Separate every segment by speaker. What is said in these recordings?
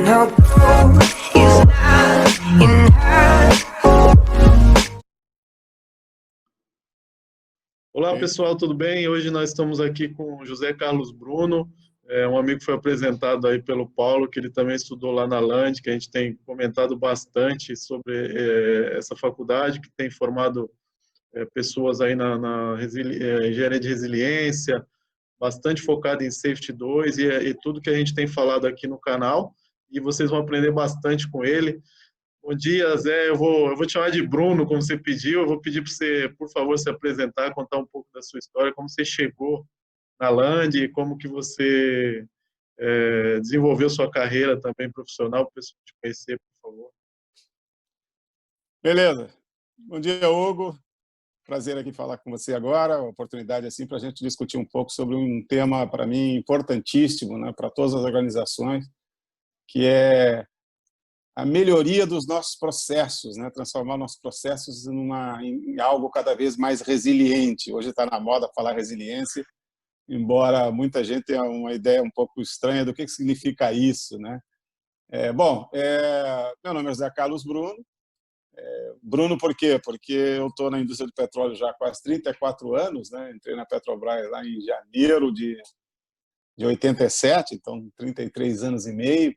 Speaker 1: No truth is not in her.
Speaker 2: Olá pessoal, tudo bem? Hoje nós estamos aqui com o José Carlos Bruno, um amigo que foi apresentado aí pelo Paulo, que ele também estudou lá na Land, que a gente tem comentado bastante sobre essa faculdade, que tem formado pessoas aí na engenharia de resiliência, bastante focado em Safety 2 e tudo que a gente tem falado aqui no canal, e vocês vão aprender bastante com ele. Bom dia, Zé. Eu vou te chamar de Bruno, como você pediu. Eu vou pedir para você, por favor, se apresentar, contar um pouco da sua história, como você chegou na Land e como que você desenvolveu sua carreira também profissional, para o pessoal te conhecer, por favor.
Speaker 3: Beleza. Bom dia, Hugo. Prazer aqui falar com você agora. Oportunidade assim para a gente discutir um pouco sobre um tema, para mim, importantíssimo, né, para todas as organizações, que é a melhoria dos nossos processos, né? Transformar nossos processos em algo cada vez mais resiliente. Hoje está na moda falar resiliência, embora muita gente tenha uma ideia um pouco estranha do que significa isso, né? Meu nome é José Carlos Bruno. Bruno por quê? Porque eu estou na indústria de petróleo já há quase 34 anos, né? Entrei na Petrobras lá em janeiro de 87, então 33 anos e meio.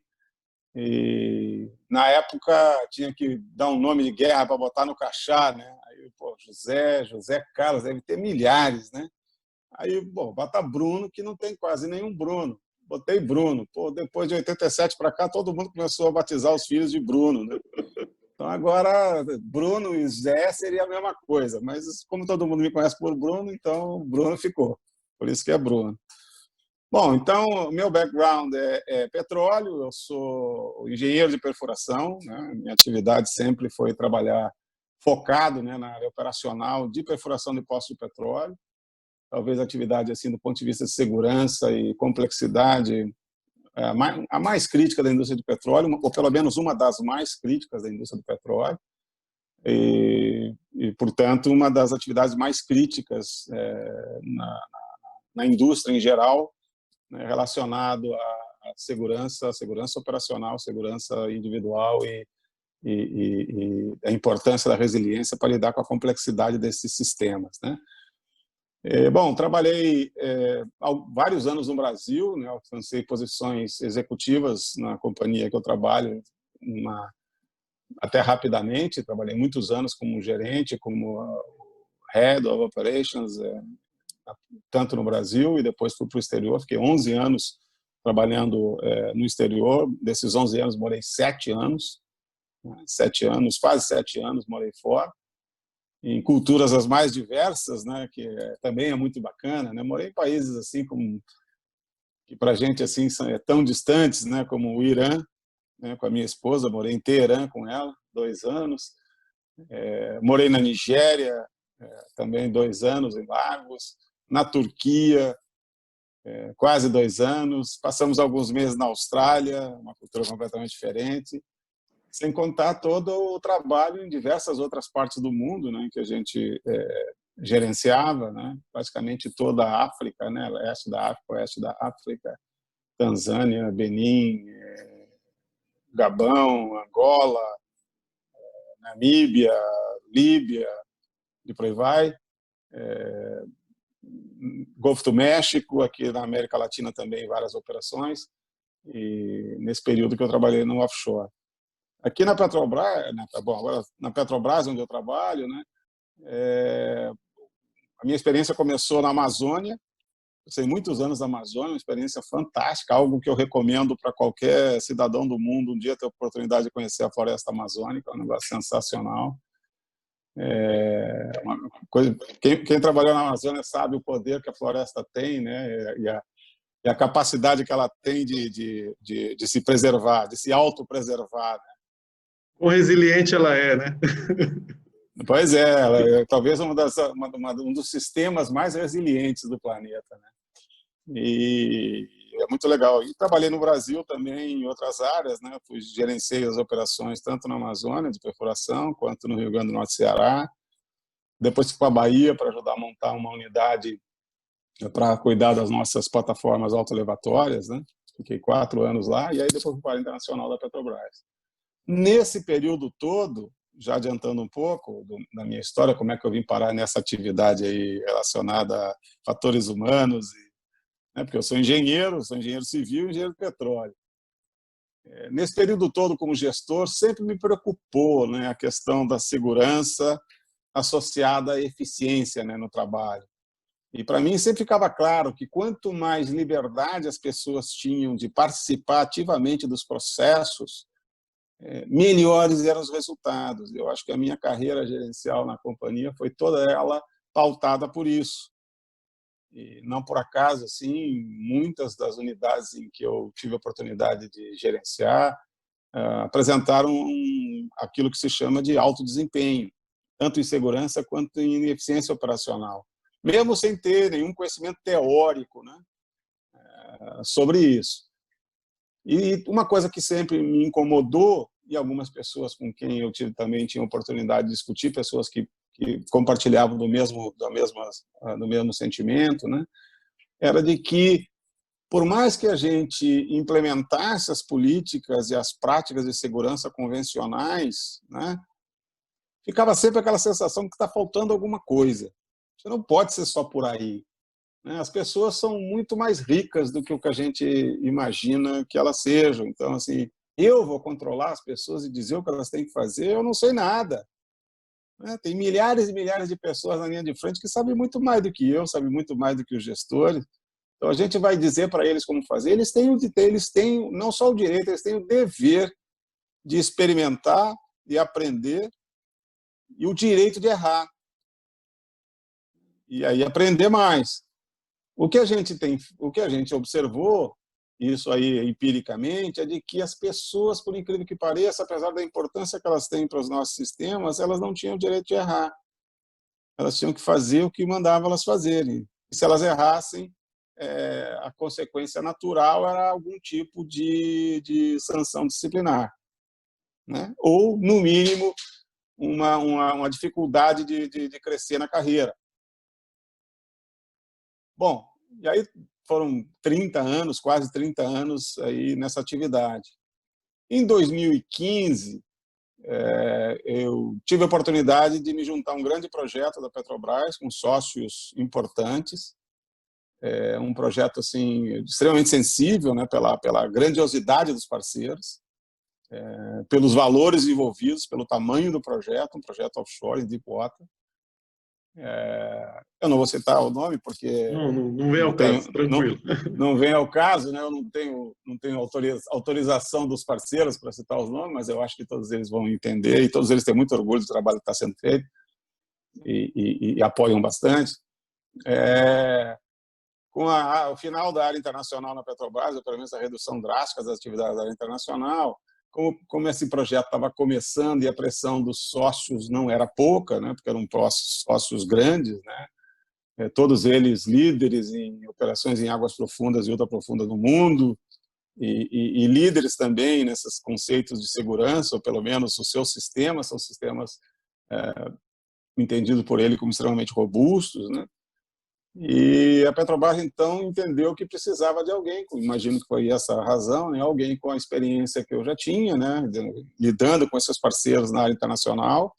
Speaker 3: E na época tinha que dar um nome de guerra para botar no crachá, né? Aí, pô, José Carlos, deve ter milhares, né? Aí, bota Bruno, que não tem quase nenhum Bruno. Botei Bruno. Pô, depois de 87 para cá, todo mundo começou a batizar os filhos de Bruno, né? Então agora Bruno e Zé seria a mesma coisa, mas como todo mundo me conhece por Bruno, então Bruno ficou. Por isso que é Bruno. Bom, então, meu background é petróleo, eu sou engenheiro de perfuração, né? Minha atividade sempre foi trabalhar focado, né, na área operacional de perfuração de poços de petróleo. Talvez a atividade, assim, do ponto de vista de segurança e complexidade, a mais crítica da indústria de petróleo, ou pelo menos uma das mais críticas da indústria do petróleo, e portanto, uma das atividades mais críticas na indústria em geral, né, relacionado à segurança operacional, segurança individual e a importância da resiliência para lidar com a complexidade desses sistemas, né? Bom, trabalhei há vários anos no Brasil, né, alcancei posições executivas na companhia que eu trabalho até rapidamente, trabalhei muitos anos como gerente, como Head of Operations, tanto no Brasil e depois fui para o exterior. Fiquei 11 anos trabalhando no exterior. Desses 11 anos, morei 7 anos. 7 anos, quase 7 anos, morei fora. Em culturas as mais diversas, né, que também é muito bacana, né? Morei em países assim como que para a gente assim são tão distantes, né, como o Irã, né, com a minha esposa. Morei em Teherã com ela 2 anos. Morei na Nigéria também 2 anos, em Lagos. Na Turquia, quase 2 anos. Passamos alguns meses na Austrália, uma cultura completamente diferente, sem contar todo o trabalho em diversas outras partes do mundo, né, que a gente gerenciava, né, praticamente toda a África, né, leste da África, oeste da África, Tanzânia, Benin, Gabão, Angola, Namíbia, Líbia, e por aí vai. Golfo do México, aqui na América Latina também, várias operações, e nesse período que eu trabalhei no offshore. Aqui na Petrobras, agora na Petrobras, onde eu trabalho, né, a minha experiência começou na Amazônia. Eu sei muitos anos da Amazônia, uma experiência fantástica, algo que eu recomendo para qualquer cidadão do mundo um dia ter a oportunidade de conhecer a floresta amazônica, é um negócio sensacional. Uma coisa, quem trabalhou na Amazônia sabe o poder que a floresta tem, né, e a capacidade que ela tem de se preservar, de se autopreservar, né?
Speaker 2: Quão resiliente ela é, né?
Speaker 3: Pois é, ela é talvez um dos sistemas mais resilientes do planeta, né? E é muito legal. E trabalhei no Brasil também em outras áreas, né? Gerenciei as operações tanto na Amazônia, de perfuração, quanto no Rio Grande do Norte e Ceará. Depois fui para a Bahia para ajudar a montar uma unidade para cuidar das nossas plataformas autoelevatórias, né? Fiquei 4 anos lá e aí depois fui para a Internacional da Petrobras. Nesse período todo, já adiantando um pouco da minha história, como é que eu vim parar nessa atividade aí relacionada a fatores humanos, né, porque eu sou engenheiro civil e engenheiro de petróleo. Nesse período todo, como gestor, sempre me preocupou, né, a questão da segurança associada à eficiência, né, no trabalho. E para mim sempre ficava claro que quanto mais liberdade as pessoas tinham de participar ativamente dos processos, melhores eram os resultados. Eu acho que a minha carreira gerencial na companhia foi toda ela pautada por isso. E não por acaso, assim, muitas das unidades em que eu tive a oportunidade de gerenciar apresentaram aquilo que se chama de alto desempenho, tanto em segurança quanto em eficiência operacional, mesmo sem ter nenhum conhecimento teórico, né, sobre isso. E uma coisa que sempre me incomodou, e algumas pessoas com quem eu também tinha oportunidade de discutir, pessoas que compartilhavam do mesmo sentimento, né, era de que, por mais que a gente implementasse as políticas e as práticas de segurança convencionais, né, ficava sempre aquela sensação que está faltando alguma coisa. Você não pode ser só por aí. As pessoas são muito mais ricas do que o que a gente imagina que elas sejam. Então, assim, eu vou controlar as pessoas e dizer o que elas têm que fazer, eu não sei nada. Tem milhares e milhares de pessoas na linha de frente que sabem muito mais do que eu, sabem muito mais do que os gestores. Então, a gente vai dizer para eles como fazer. Eles têm não só o direito, eles têm o dever de experimentar, de aprender e o direito de errar. E aí aprender mais. O que a gente observou, isso aí empiricamente, é de que as pessoas, por incrível que pareça, apesar da importância que elas têm para os nossos sistemas, elas não tinham o direito de errar. Elas tinham que fazer o que mandava elas fazerem. E se elas errassem, a consequência natural era algum tipo de sanção disciplinar, né? Ou, no mínimo, uma dificuldade de crescer na carreira. Bom, e aí foram 30 anos, quase 30 anos aí nessa atividade. Em 2015, eu tive a oportunidade de me juntar a um grande projeto da Petrobras, com sócios importantes, um projeto assim, extremamente sensível, né, pela grandiosidade dos parceiros, pelos valores envolvidos, pelo tamanho do projeto, um projeto offshore de Deepwater. Eu não vou citar o nome porque
Speaker 2: não vem ao caso, tranquilo.
Speaker 3: Não vem ao caso, né? Eu não tenho autorização dos parceiros para citar os nomes, mas eu acho que todos eles vão entender e todos eles têm muito orgulho do trabalho que está sendo feito e apoiam bastante. Com o final da área internacional na Petrobras, ou pelo menos a redução drástica das atividades da área internacional, como esse projeto estava começando e a pressão dos sócios não era pouca, né, porque eram sócios grandes, né, todos eles líderes em operações em águas profundas e ultraprofundas no mundo, e líderes também nesses conceitos de segurança, ou pelo menos os seus sistemas são sistemas entendidos por ele como extremamente robustos, né? E a Petrobras, então, entendeu que precisava de alguém, imagino que foi essa a razão, né? Alguém com a experiência que eu já tinha, né? Lidando com esses parceiros na área internacional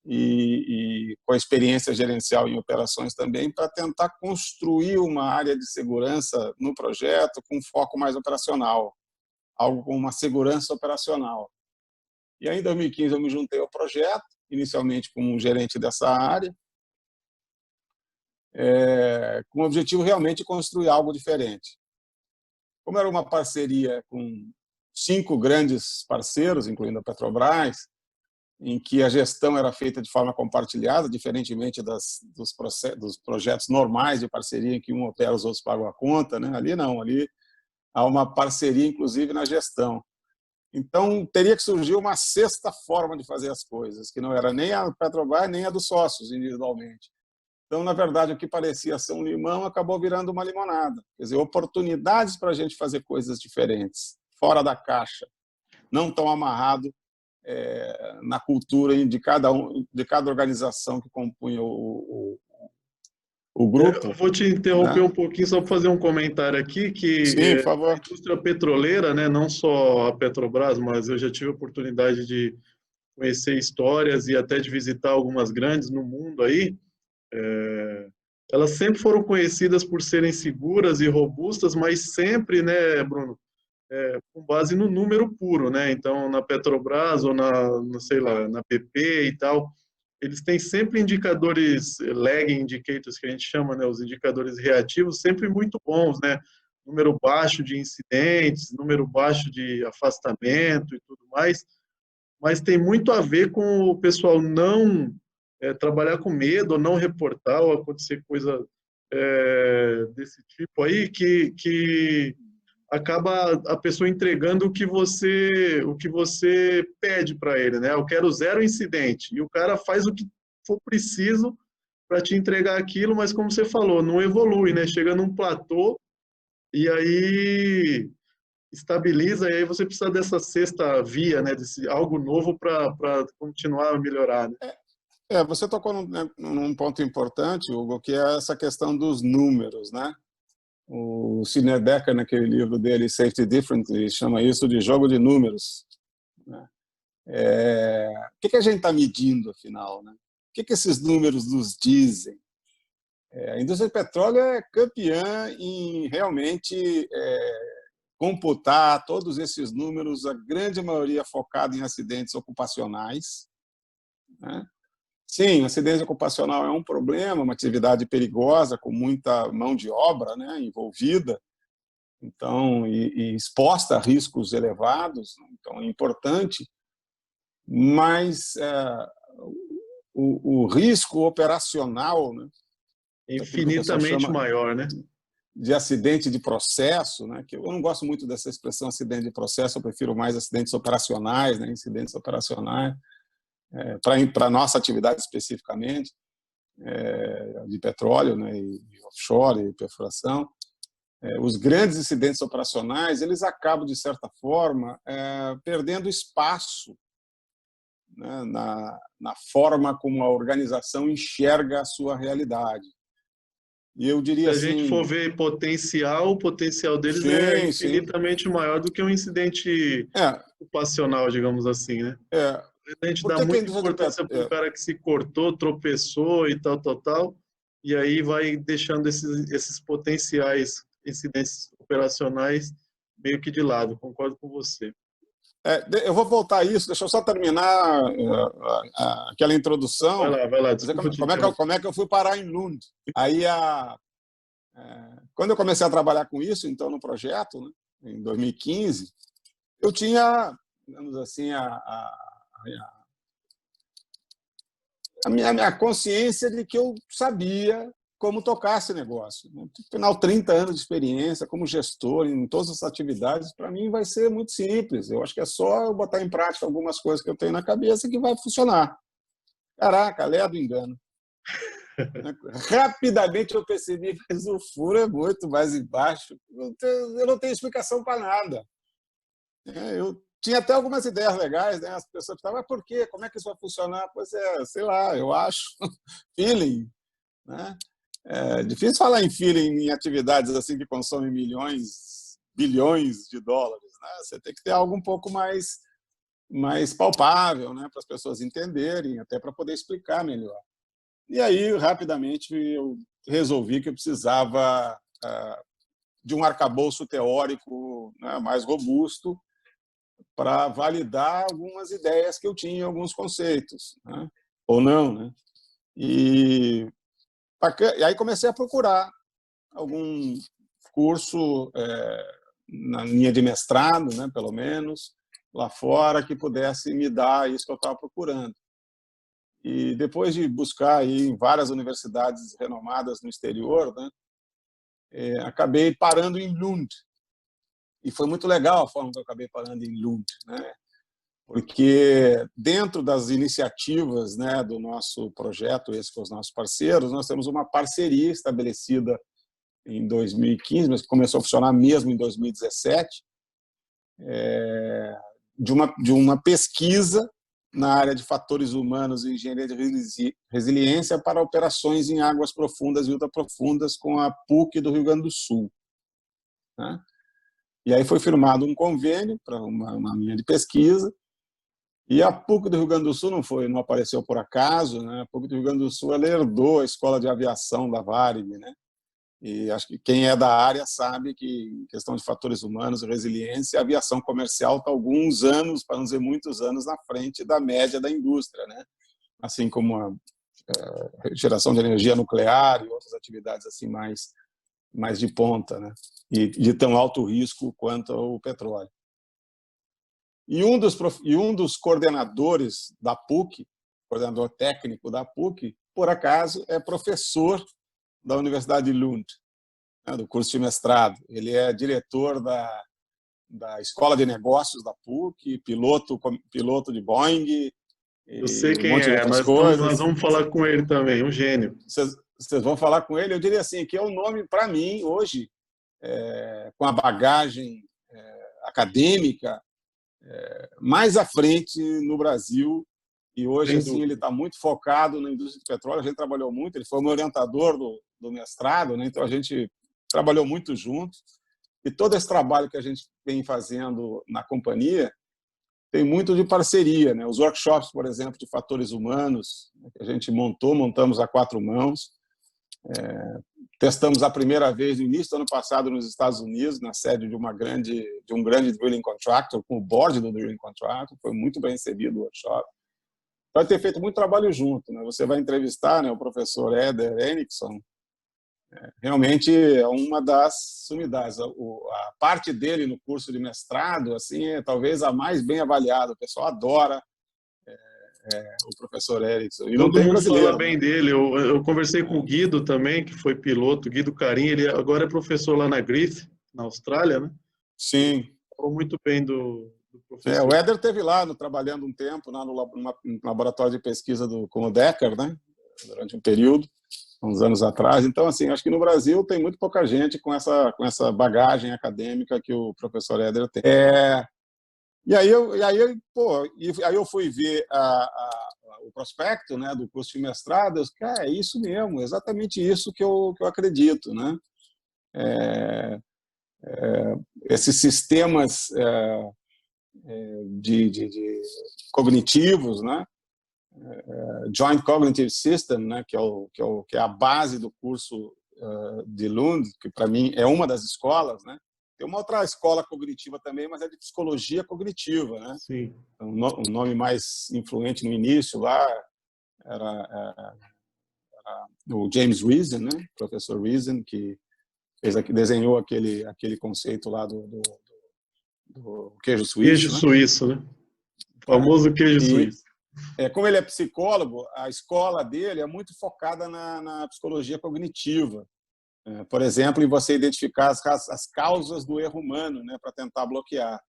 Speaker 3: e com a experiência gerencial em operações também, para tentar construir uma área de segurança no projeto com foco mais operacional, algo com uma segurança operacional. E aí, em 2015, eu me juntei ao projeto, inicialmente como gerente dessa área, com o objetivo realmente de construir algo diferente. Como era uma parceria com 5 grandes parceiros, incluindo a Petrobras, em que a gestão era feita de forma compartilhada, diferentemente dos projetos normais de parceria, em que um opera, os outros pagam a conta, né? Ali não, ali há uma parceria, inclusive, na gestão. Então, teria que surgir uma sexta forma de fazer as coisas, que não era nem a Petrobras, nem a dos sócios, individualmente. Então, na verdade, o que parecia ser um limão acabou virando uma limonada. Quer dizer, oportunidades para a gente fazer coisas diferentes, fora da caixa, não tão amarrado na cultura de cada organização que compunha o grupo,
Speaker 2: Eu vou te interromper
Speaker 3: né?
Speaker 2: um pouquinho só para fazer um comentário aqui, que
Speaker 3: Sim, por
Speaker 2: a
Speaker 3: favor.
Speaker 2: indústria petroleira, né, não só a Petrobras, mas eu já tive a oportunidade de conhecer histórias e até de visitar algumas grandes no mundo aí. Elas sempre foram conhecidas por serem seguras e robustas, mas sempre, né, Bruno, com base no número puro, né? Então, na Petrobras ou sei lá, na BP e tal, eles têm sempre indicadores, lagging indicators, que a gente chama, né, os indicadores reativos, sempre muito bons, né? Número baixo de incidentes, número baixo de afastamento e tudo mais, mas tem muito a ver com o pessoal não trabalhar com medo, ou não reportar, ou acontecer coisa desse tipo aí, que acaba a pessoa entregando o que você pede para ele, né? Eu quero zero incidente. E o cara faz o que for preciso para te entregar aquilo, mas como você falou, não evolui, né? Chega num platô e aí estabiliza, e aí você precisa dessa sexta via, né? Desse algo novo para continuar a melhorar, né?
Speaker 3: Você tocou num ponto importante, Hugo, que é essa questão dos números, né? O Sidney Becker, naquele livro dele, Safety Differently, chama isso de jogo de números, né? O que a gente está medindo, afinal, né? O que esses números nos dizem? A indústria de petróleo é campeã em realmente computar todos esses números, a grande maioria focada em acidentes ocupacionais, né? Sim, acidente ocupacional é um problema, uma atividade perigosa, com muita mão de obra, né, envolvida, então, e exposta a riscos elevados, então é importante, mas o risco operacional, né, aquilo que o pessoal
Speaker 2: Infinitamente
Speaker 3: chama
Speaker 2: maior, né?
Speaker 3: de acidente de processo, né, que eu não gosto muito dessa expressão acidente de processo, eu prefiro mais acidentes operacionais, né, incidentes operacionais, para a nossa atividade especificamente, de petróleo, né, e offshore, e perfuração. Os grandes incidentes operacionais, eles acabam, de certa forma, perdendo espaço, né, na forma como a organização enxerga a sua realidade. E eu
Speaker 2: Se
Speaker 3: diria
Speaker 2: a gente for
Speaker 3: assim,
Speaker 2: ver potencial, o potencial deles é
Speaker 3: sim, sim,
Speaker 2: infinitamente maior do que um incidente
Speaker 3: é,
Speaker 2: ocupacional, digamos assim, né?
Speaker 3: é,
Speaker 2: A gente
Speaker 3: por
Speaker 2: dá
Speaker 3: que a
Speaker 2: muita
Speaker 3: indústria de
Speaker 2: importância para um cara que se cortou, tropeçou e tal, tal, tal, e aí vai deixando esses potenciais incidentes operacionais meio que de lado. Concordo com você.
Speaker 3: eu vou voltar a isso, deixa eu só terminar aquela introdução,
Speaker 2: Vai lá,
Speaker 3: dizer
Speaker 2: desculpa te
Speaker 3: como
Speaker 2: interromper.
Speaker 3: é que eu fui parar em Lund. Aí, quando eu comecei a trabalhar com isso, então, no projeto, né, em 2015, eu tinha, digamos assim, a minha consciência de que eu sabia como tocar esse negócio. No final, 30 anos de experiência como gestor em todas as atividades, para mim vai ser muito simples. Eu acho que é só eu botar em prática algumas coisas que eu tenho na cabeça que vai funcionar. Caraca, lé do engano. Rapidamente eu percebi que o furo é muito mais embaixo. Eu não tenho explicação para nada. Eu tinha até algumas ideias legais, né? As pessoas falavam, mas por quê? Como é que isso vai funcionar? Pois sei lá, eu acho. Feeling, né? É difícil falar em feeling em atividades assim que consomem milhões, bilhões de dólares, né? Você tem que ter algo um pouco mais palpável, né? Para as pessoas entenderem, até para poder explicar melhor. E aí, rapidamente, eu resolvi que eu precisava de um arcabouço teórico, né, mais robusto para validar algumas ideias que eu tinha, alguns conceitos, né? Ou não, né? E aí comecei a procurar algum curso na linha de mestrado, né, pelo menos, lá fora, que pudesse me dar isso que eu estava procurando. E depois de buscar aí em várias universidades renomadas no exterior, né, acabei parando em Lund. E foi muito legal a forma que eu acabei parando em Lund, né? Porque dentro das iniciativas, né, do nosso projeto, esse com os nossos parceiros, nós temos uma parceria estabelecida em 2015, mas que começou a funcionar mesmo em 2017, de uma pesquisa, na área de fatores humanos e engenharia de resiliência para operações em águas profundas e ultraprofundas com a PUC do Rio Grande do Sul, né? E aí foi firmado um convênio para uma linha de pesquisa, e a PUC do Rio Grande do Sul não apareceu por acaso, né? A PUC do Rio Grande do Sul ela herdou a Escola de Aviação da Varig, né? E acho que quem é da área sabe que, em questão de fatores humanos e resiliência, a aviação comercial está alguns anos, para não dizer muitos anos, na frente da média da indústria, né? Assim como a geração de energia nuclear e outras atividades assim mais de ponta, né? E de tão alto risco quanto o petróleo. E um dos coordenadores da PUC, coordenador técnico da PUC, por acaso, é professor da Universidade de Lund, né, do curso de mestrado. Ele é diretor da Escola de Negócios da PUC, piloto de Boeing,
Speaker 2: Eu sei
Speaker 3: e um
Speaker 2: quem
Speaker 3: monte de
Speaker 2: é,
Speaker 3: outras
Speaker 2: nós
Speaker 3: coisas.
Speaker 2: vamos falar com ele também, um gênio.
Speaker 3: Vocês vão falar com ele, eu diria assim, que é um nome, para mim, hoje, com a bagagem acadêmica, mais à frente no Brasil. E hoje,
Speaker 2: Sem
Speaker 3: assim,
Speaker 2: dúvida.
Speaker 3: ele está muito focado na indústria de petróleo. A gente trabalhou muito, ele foi meu orientador do mestrado, né? Então a gente trabalhou muito junto. E todo esse trabalho que a gente vem fazendo na companhia tem muito de parceria, né? Os workshops, por exemplo, de fatores humanos, que a gente montamos a 4 mãos. Testamos a primeira vez no início do ano passado nos Estados Unidos, na sede de um grande drilling contractor, com o board do drilling contractor. Foi muito bem recebido o workshop. Vai ter feito muito trabalho junto, né? Você vai entrevistar, né, o professor Eder Henriksson. Realmente é uma das sumidades. A parte dele no curso de mestrado assim, é talvez a mais bem avaliada. O pessoal adora o professor Henriksson. E não
Speaker 2: Todo
Speaker 3: tem
Speaker 2: mundo fala
Speaker 3: brasileiro,
Speaker 2: bem
Speaker 3: né?
Speaker 2: dele. Eu conversei com o Guido também, que foi piloto, Guido Carim. Ele agora é professor lá na Griffith, na Austrália, né?
Speaker 3: Sim.
Speaker 2: Falou muito bem do
Speaker 3: O
Speaker 2: professor.
Speaker 3: Éder esteve lá trabalhando um tempo no laboratório de pesquisa com o Decker, né? Durante um período, uns anos atrás. Então, assim, acho que no Brasil tem muito pouca gente com essa bagagem acadêmica que o professor Éder tem. E aí eu fui ver o prospecto, né, do curso de mestrado. É isso mesmo, exatamente isso que eu acredito, né? Esses sistemas de cognitivos, né? Joint Cognitive System, né? que é a base do curso de Lund, que para mim é uma das escolas, né? Tem uma outra escola cognitiva também, mas é de psicologia cognitiva, né?
Speaker 2: Sim.
Speaker 3: O nome mais influente no início lá era o James Reason, né? Professor Reason, que desenhou aquele conceito lá do queijo
Speaker 2: Queijo
Speaker 3: suíço, né?
Speaker 2: suíço, né? O famoso queijo
Speaker 3: E
Speaker 2: suíço.
Speaker 3: como ele é psicólogo, a escola dele é muito focada na psicologia cognitiva. Por exemplo, em você identificar as causas do erro humano, né, para tentar bloquear.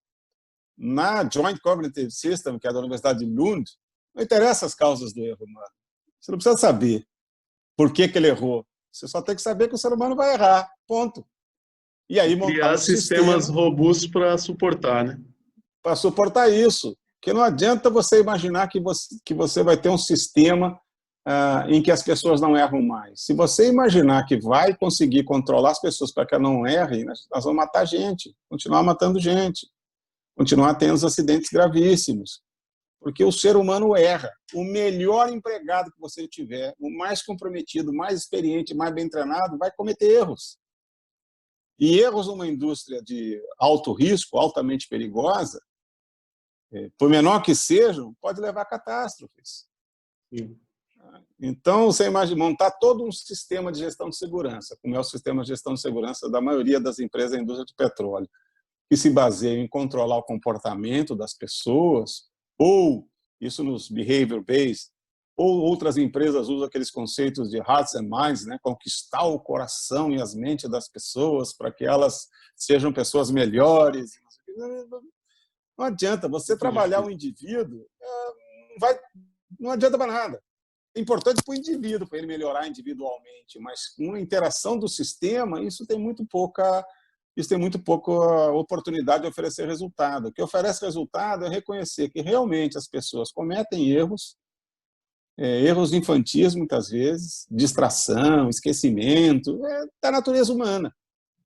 Speaker 3: Na Joint Cognitive System, que é da Universidade de Lund, não interessa as causas do erro humano. Você não precisa saber por que ele errou. Você só tem que saber que o ser humano vai errar. Ponto. E aí montar
Speaker 2: Criar
Speaker 3: um
Speaker 2: sistemas
Speaker 3: sistema
Speaker 2: robustos para suportar, né?
Speaker 3: para suportar isso. Porque não adianta você imaginar que você vai ter um sistema em que as pessoas não erram mais. Se você imaginar que vai conseguir controlar as pessoas para que elas não errem, nós vamos matar gente, continuar matando gente, continuar tendo os acidentes gravíssimos. Porque o ser humano erra. O melhor empregado que você tiver, o mais comprometido, mais experiente, mais bem treinado, vai cometer erros. E erros numa indústria de alto risco, altamente perigosa, por menor que sejam, pode levar a catástrofes.
Speaker 2: Sim.
Speaker 3: Então, você imagina montar todo um sistema de gestão de segurança, como é o sistema de gestão de segurança da maioria das empresas da indústria de petróleo, que se baseia em controlar o comportamento das pessoas, ou isso nos behavior based, ou outras empresas usam aqueles conceitos de hearts and minds, né, conquistar o coração e as mentes das pessoas para que elas sejam pessoas melhores. Não adianta, você trabalhar o indivíduo, não adianta para nada. É importante para o indivíduo, para ele melhorar individualmente, mas com a interação do sistema, isso tem muito pouca isso tem muito pouco a oportunidade de oferecer resultado. O que oferece resultado é reconhecer que realmente as pessoas cometem erros, erros infantis muitas vezes, distração, esquecimento, da natureza humana.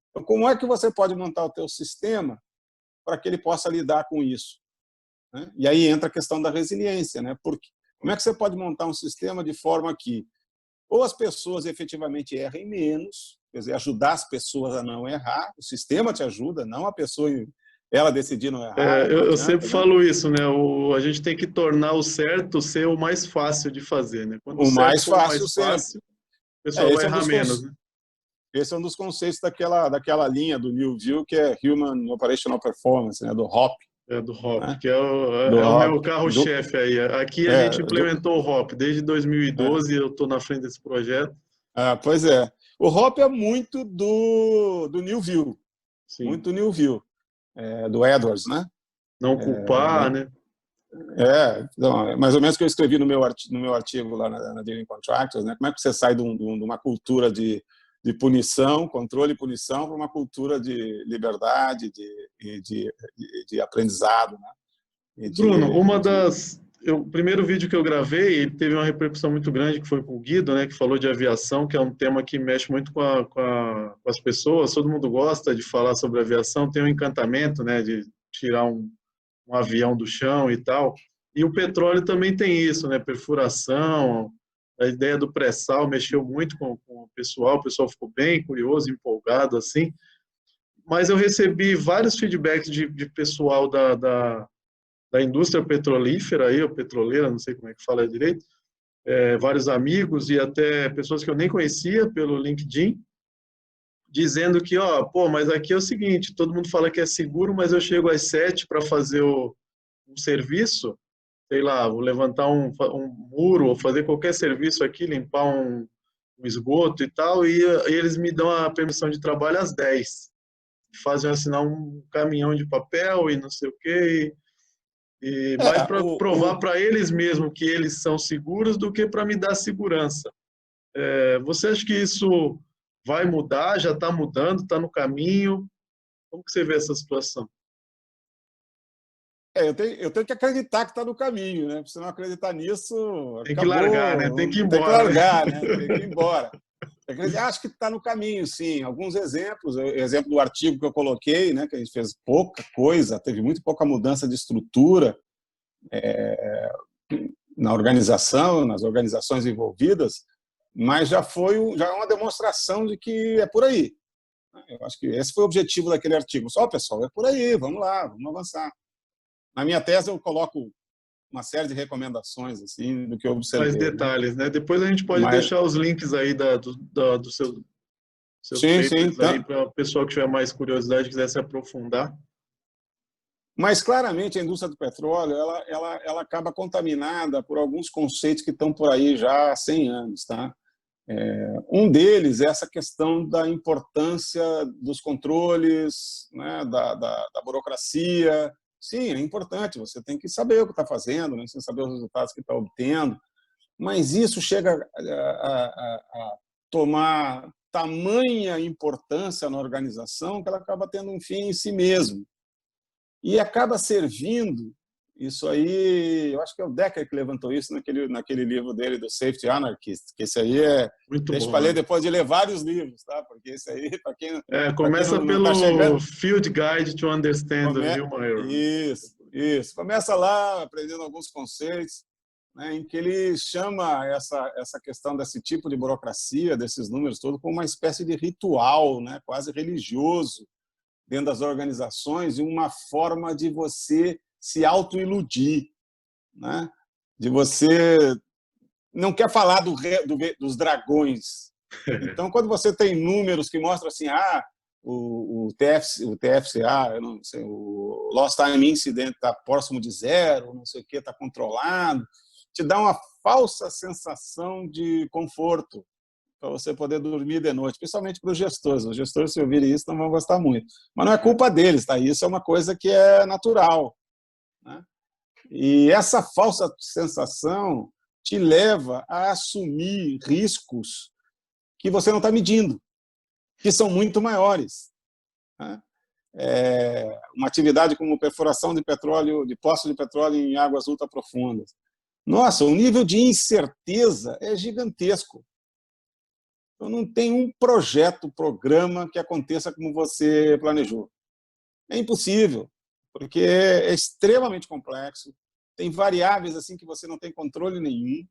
Speaker 3: Então, como é que você pode montar o teu sistema para que ele possa lidar com isso? Né? E aí entra a questão da resiliência, né? Porque como é que você pode montar um sistema de forma que ou as pessoas efetivamente errem menos, quer dizer, ajudar as pessoas a não errar, o sistema te ajuda, não a pessoa ela decidir não errar, não
Speaker 2: Eu
Speaker 3: adianta,
Speaker 2: sempre
Speaker 3: né?
Speaker 2: falo isso, né? A gente tem que tornar o certo ser o mais fácil de fazer, né? Quando o
Speaker 3: O
Speaker 2: certo
Speaker 3: mais
Speaker 2: for o
Speaker 3: fácil
Speaker 2: mais
Speaker 3: sempre.
Speaker 2: fácil, o pessoal vai errar menos, né?
Speaker 3: Esse é um dos conceitos daquela linha do New View, que é Human Operational Performance, né? Do HOP.
Speaker 2: Do HOP,
Speaker 3: Né?
Speaker 2: que é
Speaker 3: Do
Speaker 2: o
Speaker 3: HOP.
Speaker 2: meu carro-chefe aí. Aqui a gente implementou o HOP. Desde 2012 eu estou na frente desse projeto.
Speaker 3: Pois é. O HOP é muito do New View.
Speaker 2: Sim.
Speaker 3: Muito New View. Do Edwards, né?
Speaker 2: Não culpar, né?
Speaker 3: Então, mais ou menos o que eu escrevi no meu artigo lá na Dealing Contractors, né? Como é que você sai de uma cultura de punição, controle e punição, para uma cultura de liberdade, de aprendizado, né?
Speaker 2: Bruno, o primeiro vídeo que eu gravei, ele teve uma repercussão muito grande, que foi com o Guido, né, que falou de aviação, que é um tema que mexe muito com as pessoas, todo mundo gosta de falar sobre aviação, tem um encantamento, né, de tirar um avião do chão e tal, e o petróleo também tem isso, né, perfuração, a ideia do pré-sal mexeu muito com o pessoal ficou bem curioso, empolgado, assim, mas eu recebi vários feedbacks de pessoal da indústria petrolífera, aí, ou petroleira, não sei como é que fala direito, vários amigos e até pessoas que eu nem conhecia pelo LinkedIn, dizendo que, mas aqui é o seguinte, todo mundo fala que é seguro, mas eu chego às 7 para fazer um serviço, sei lá, vou levantar um muro ou fazer qualquer serviço aqui, limpar um esgoto e tal, e eles me dão a permissão de trabalho às 10. Fazem assinar um caminhão de papel e não sei o quê, mais para provar para eles mesmos que eles são seguros do que para me dar segurança. Você acha que isso vai mudar? Já está mudando? Está no caminho? Como que você vê essa situação?
Speaker 3: Eu tenho que acreditar que está no caminho, né? Se não acreditar nisso,
Speaker 2: tem
Speaker 3: acabou.
Speaker 2: Que largar, né? Tem que ir embora.
Speaker 3: Tem que largar, né? Tem que ir embora. Acho que está no caminho, sim. Alguns exemplos. O exemplo do artigo que eu coloquei, né? Que a gente fez pouca coisa, teve muito pouca mudança de estrutura na organização, nas organizações envolvidas, mas já é uma demonstração de que é por aí. Eu acho que esse foi o objetivo daquele artigo. Só, pessoal, é por aí, vamos lá, vamos avançar. Na minha tese, eu coloco uma série de recomendações assim, do que eu observei.
Speaker 2: Mais detalhes, né? Depois a gente pode deixar os links aí do seu papers aí para o pessoal que tiver mais curiosidade, quiser se aprofundar.
Speaker 3: Mas, claramente, a indústria do petróleo ela acaba contaminada por alguns conceitos que estão por aí já há 100 anos. Tá? Um deles é essa questão da importância dos controles, né, da burocracia. Sim, é importante, você tem que saber o que está fazendo, né, você tem que saber os resultados que está obtendo, mas isso chega a tomar tamanha importância na organização que ela acaba tendo um fim em si mesmo. E acaba servindo, isso aí, eu acho que é o Decker que levantou isso naquele livro dele, do Safety Anarchist, que esse aí deixa para ler depois de ler vários livros, tá? Porque esse aí, para quem
Speaker 2: começa
Speaker 3: não
Speaker 2: pelo
Speaker 3: tá chegando,
Speaker 2: Field Guide to Understand the Human Error.
Speaker 3: Isso. Começa lá aprendendo alguns conceitos, né, em que ele chama essa questão desse tipo de burocracia, desses números todos, como uma espécie de ritual, né, quase religioso, dentro das organizações, e uma forma de você se autoiludir, né? De você não quer falar dos dragões. Então, quando você tem números que mostram assim, o TFCA, eu não sei, o Lost Time Incident está próximo de 0, não sei o que, está controlado, te dá uma falsa sensação de conforto para você poder dormir de noite, principalmente para os gestores. Os gestores, se ouvirem isso, não vão gostar muito. Mas não é culpa deles, tá? Isso é uma coisa que é natural, né? E essa falsa sensação te leva a assumir riscos que você não está medindo, que são muito maiores. né? Uma atividade como perfuração de petróleo, de poços de petróleo em águas ultraprofundas. Nossa, o nível de incerteza é gigantesco. Então, não tem um projeto, programa que aconteça como você planejou. É impossível, porque é extremamente complexo, tem variáveis assim que você não tem controle nenhum,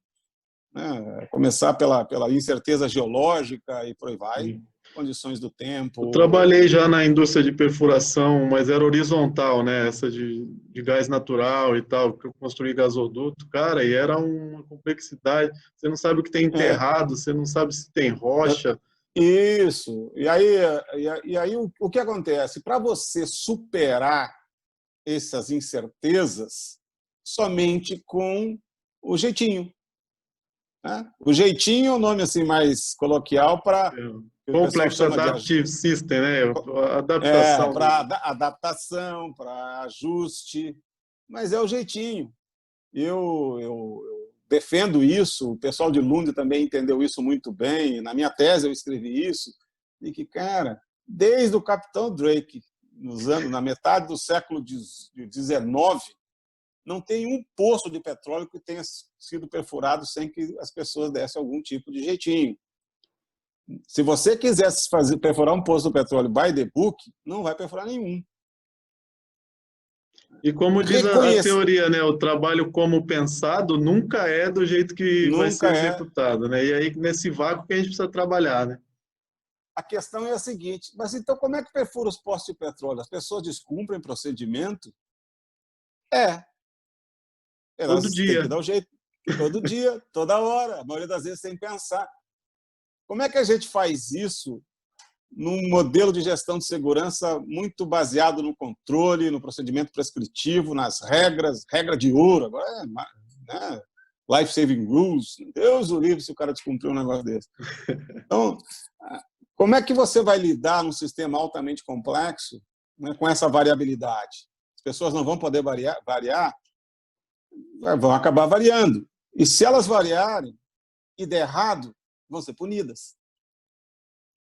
Speaker 3: né? Começar pela incerteza geológica e por aí vai,
Speaker 2: Sim.
Speaker 3: condições do
Speaker 2: Eu
Speaker 3: tempo.
Speaker 2: trabalhei já na indústria de perfuração, mas era horizontal, né? Essa de gás natural e tal, que eu construí gasoduto, cara, e era uma complexidade. Você não sabe o que tem
Speaker 3: É,
Speaker 2: enterrado, você não sabe se tem rocha.
Speaker 3: isso. E aí o que acontece? Para você superar essas incertezas, somente com o jeitinho, né? O jeitinho é o nome assim mais coloquial para que o pessoal
Speaker 2: Complex
Speaker 3: chama de
Speaker 2: Adaptive System, né? A adaptação.
Speaker 3: para adaptação, para ajuste, mas é o jeitinho. Eu defendo isso, o pessoal de Lund também entendeu isso muito bem. Na minha tese eu escrevi isso, e que, cara, desde o Capitão Drake, na metade do século XIX, não tem um poço de petróleo que tenha sido perfurado sem que as pessoas dessem algum tipo de jeitinho. Se você quisesse perfurar um poço de petróleo by the book, não vai perfurar nenhum.
Speaker 2: E como diz a
Speaker 3: Reconhece.
Speaker 2: teoria, né? O trabalho como pensado nunca é do jeito que vai ser
Speaker 3: Nunca é.
Speaker 2: executado, né? E aí, nesse vácuo que a gente precisa trabalhar, né?
Speaker 3: A questão é a seguinte, mas então como é que perfura os poços de petróleo? As pessoas descumprem procedimento?
Speaker 2: Todo
Speaker 3: Elas têm que
Speaker 2: dia.
Speaker 3: dar o jeito. Todo dia, toda hora, a maioria das vezes sem pensar. Como é que a gente faz isso num modelo de gestão de segurança muito baseado no controle, no procedimento prescritivo, nas regras, regra de ouro, agora né? Life-saving rules. Deus o livre se o cara descumprir um negócio desse. Então, como é que você vai lidar num sistema altamente complexo, né, com essa variabilidade? As pessoas não vão poder variar, vão acabar variando. E se elas variarem e der errado, vão ser punidas.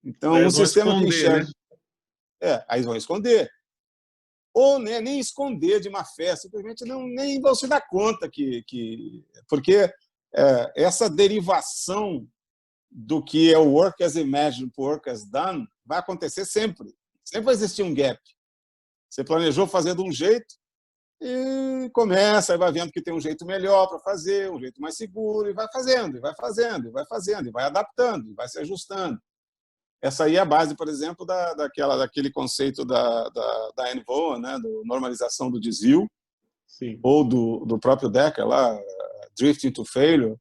Speaker 2: Aí
Speaker 3: Então, um
Speaker 2: eles vão
Speaker 3: sistema que
Speaker 2: esconder,
Speaker 3: enxerga...
Speaker 2: né?
Speaker 3: Aí vão esconder. Ou né, nem esconder de má fé, simplesmente nem vão se dar conta porque essa derivação do que é o work as imagined, work as done, vai acontecer sempre. Sempre vai existir um gap. Você planejou fazer de um jeito e começa, e vai vendo que tem um jeito melhor para fazer, um jeito mais seguro, e vai fazendo, e vai fazendo, e vai fazendo, e vai adaptando, e vai se ajustando. Essa aí é a base, por exemplo, daquele conceito da NVOA, né, do normalização do desvio,
Speaker 2: Sim.
Speaker 3: ou do próprio Decker, lá, Drift into Failure,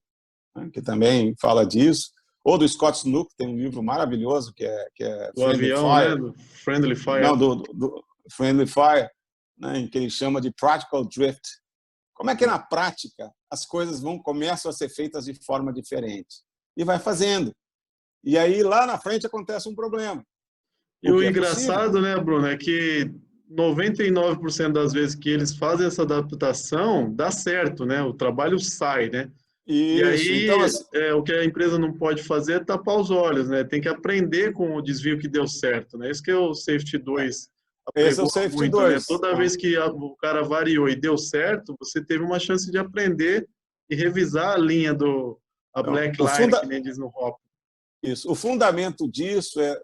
Speaker 3: né, que também fala disso, ou do Scott Snook, tem um livro maravilhoso que é
Speaker 2: Do
Speaker 3: Friendly
Speaker 2: avião, né?
Speaker 3: Fire,
Speaker 2: Do Friendly
Speaker 3: não,
Speaker 2: Fire.
Speaker 3: do Friendly Fire, né, em que ele chama de Practical Drift. Como é que na prática as coisas começam a ser feitas de forma diferente? E vai fazendo. E aí lá na frente acontece um problema.
Speaker 2: E
Speaker 3: O
Speaker 2: o
Speaker 3: que é possível.
Speaker 2: engraçado, né, Bruno, é que 99% das vezes que eles fazem essa adaptação, dá certo, né? O trabalho sai, né? E
Speaker 3: Isso. Então,
Speaker 2: aí, o que a empresa não pode fazer é tapar os olhos, né? Tem que aprender com o desvio que deu certo, né? Isso que o Safety 2
Speaker 3: esse é o
Speaker 2: apregoa
Speaker 3: Safety
Speaker 2: muito, né?
Speaker 3: 2.
Speaker 2: Toda vez que o cara variou e deu certo, você teve uma chance de aprender e revisar a linha a
Speaker 3: Então,
Speaker 2: black line, que nem diz no Hop.
Speaker 3: o fundamento disso é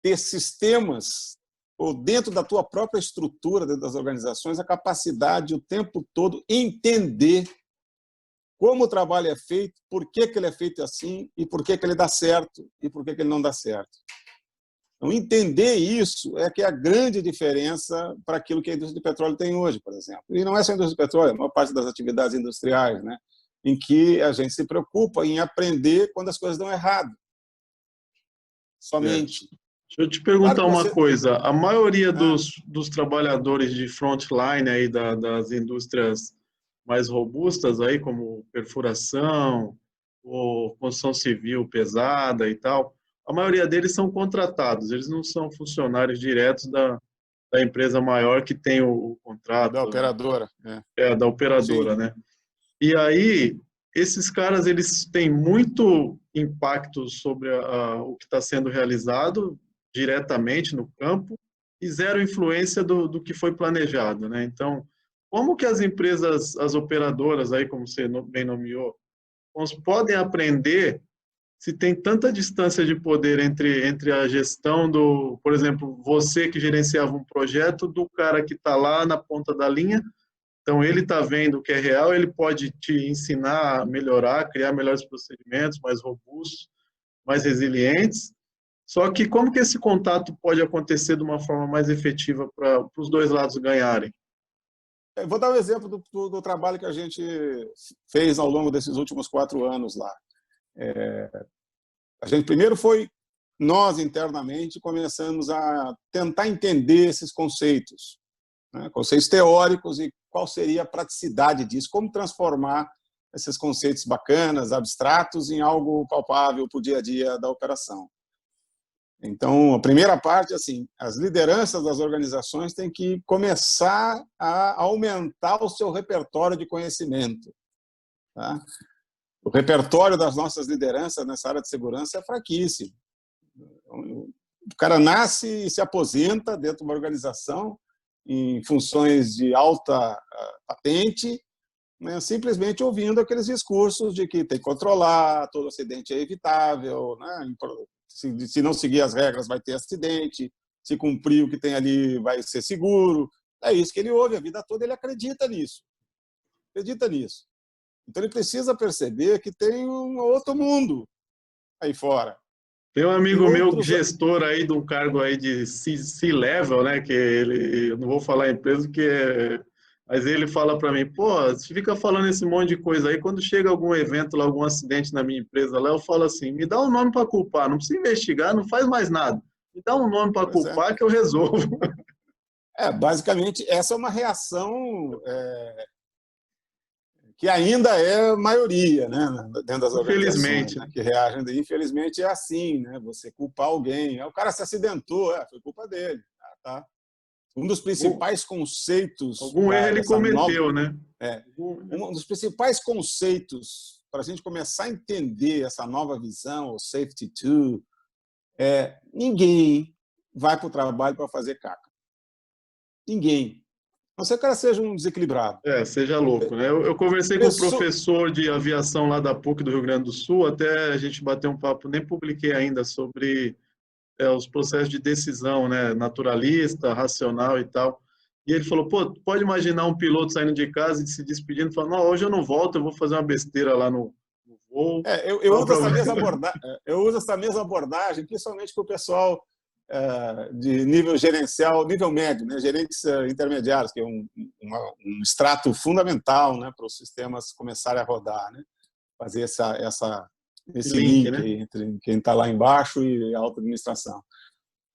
Speaker 3: ter sistemas, ou dentro da tua própria estrutura, dentro das organizações, a capacidade o tempo todo entender como o trabalho é feito, por que ele é feito assim, e por que ele dá certo, e por que ele não dá certo. Então, entender isso é que é a grande diferença para aquilo que a indústria de petróleo tem hoje, por exemplo. E não é só a indústria de petróleo, a maior parte das atividades industriais, né, em que a gente se preocupa em aprender quando as coisas dão errado. Somente.
Speaker 2: Deixa eu te
Speaker 3: Claro
Speaker 2: perguntar
Speaker 3: que
Speaker 2: uma
Speaker 3: você...
Speaker 2: coisa. A maioria dos trabalhadores de frontline aí das indústrias mais robustas aí, como perfuração ou construção civil pesada e tal, a maioria deles são contratados. Eles não são funcionários diretos da empresa maior que tem o
Speaker 3: da
Speaker 2: contrato,
Speaker 3: operadora.
Speaker 2: da
Speaker 3: Sim.
Speaker 2: operadora, né? E aí, esses caras, eles têm muito impacto sobre o que está sendo realizado diretamente no campo, e zero influência do que foi planejado, né? Então, como que as empresas, as operadoras, aí, como você bem nomeou, podem aprender se tem tanta distância de poder entre a gestão do, por exemplo, você que gerenciava um projeto, do cara que está lá na ponta da linha, então ele está vendo o que é real, ele pode te ensinar a melhorar, criar melhores procedimentos, mais robustos, mais resilientes, só que como que esse contato pode acontecer de uma forma mais efetiva para os dois lados ganharem?
Speaker 3: Eu vou dar um exemplo do trabalho que a gente fez ao longo desses últimos 4 anos lá. A gente primeiro foi, nós internamente, começamos a tentar entender esses conceitos, né? Conceitos teóricos e qual seria a praticidade disso, como transformar esses conceitos bacanas, abstratos, em algo palpável para o dia a dia da operação. Então, a primeira parte, assim, as lideranças das organizações têm que começar a aumentar o seu repertório de conhecimento. Tá? O repertório das nossas lideranças nessa área de segurança é fraquíssimo. O cara nasce e se aposenta dentro de uma organização em funções de alta patente, né, simplesmente ouvindo aqueles discursos de que tem que controlar, todo acidente é evitável, né, se não seguir as regras vai ter acidente, se cumprir o que tem ali vai ser seguro. É isso que ele ouve a vida toda, ele acredita nisso. Acredita nisso. Então ele precisa perceber que tem um outro mundo aí fora.
Speaker 2: Tem um amigo meu, gestor aí de um cargo aí de C-level, né, que ele, eu não vou falar a empresa, mas ele fala para mim, pô, você fica falando esse monte de coisa aí, quando chega algum evento lá, algum acidente na minha empresa lá, eu falo assim, me dá um nome para culpar, não precisa investigar, não faz mais nada, me dá um nome para culpar que eu resolvo.
Speaker 3: Basicamente, essa é uma reação que ainda é maioria, né, dentro das organizações, né, que reagem. Infelizmente é assim, né, você culpar alguém. O cara se acidentou, foi culpa dele. Tá? Um dos principais conceitos...
Speaker 2: Algum erro ele cometeu, né?
Speaker 3: Um dos principais conceitos para a gente começar a entender essa nova visão, o Safety 2, ninguém vai para o trabalho para fazer caca. Ninguém. Não sei que o cara seja um desequilibrado.
Speaker 2: Seja louco, né? Eu conversei com um professor de aviação lá da PUC do Rio Grande do Sul, até a gente bateu um papo, nem publiquei ainda, sobre os processos de decisão, né? Naturalista, racional e tal. E ele falou, pô, pode imaginar um piloto saindo de casa e se despedindo, falando, não, hoje eu não volto, eu vou fazer uma besteira lá no voo.
Speaker 3: Eu uso essa mesma abordagem, principalmente para o pessoal de nível gerencial, nível médio, né? Gerentes intermediários, que é um extrato fundamental, né, para os sistemas começarem a rodar, né? Fazer esse link, né, entre quem está lá embaixo e a alta administração.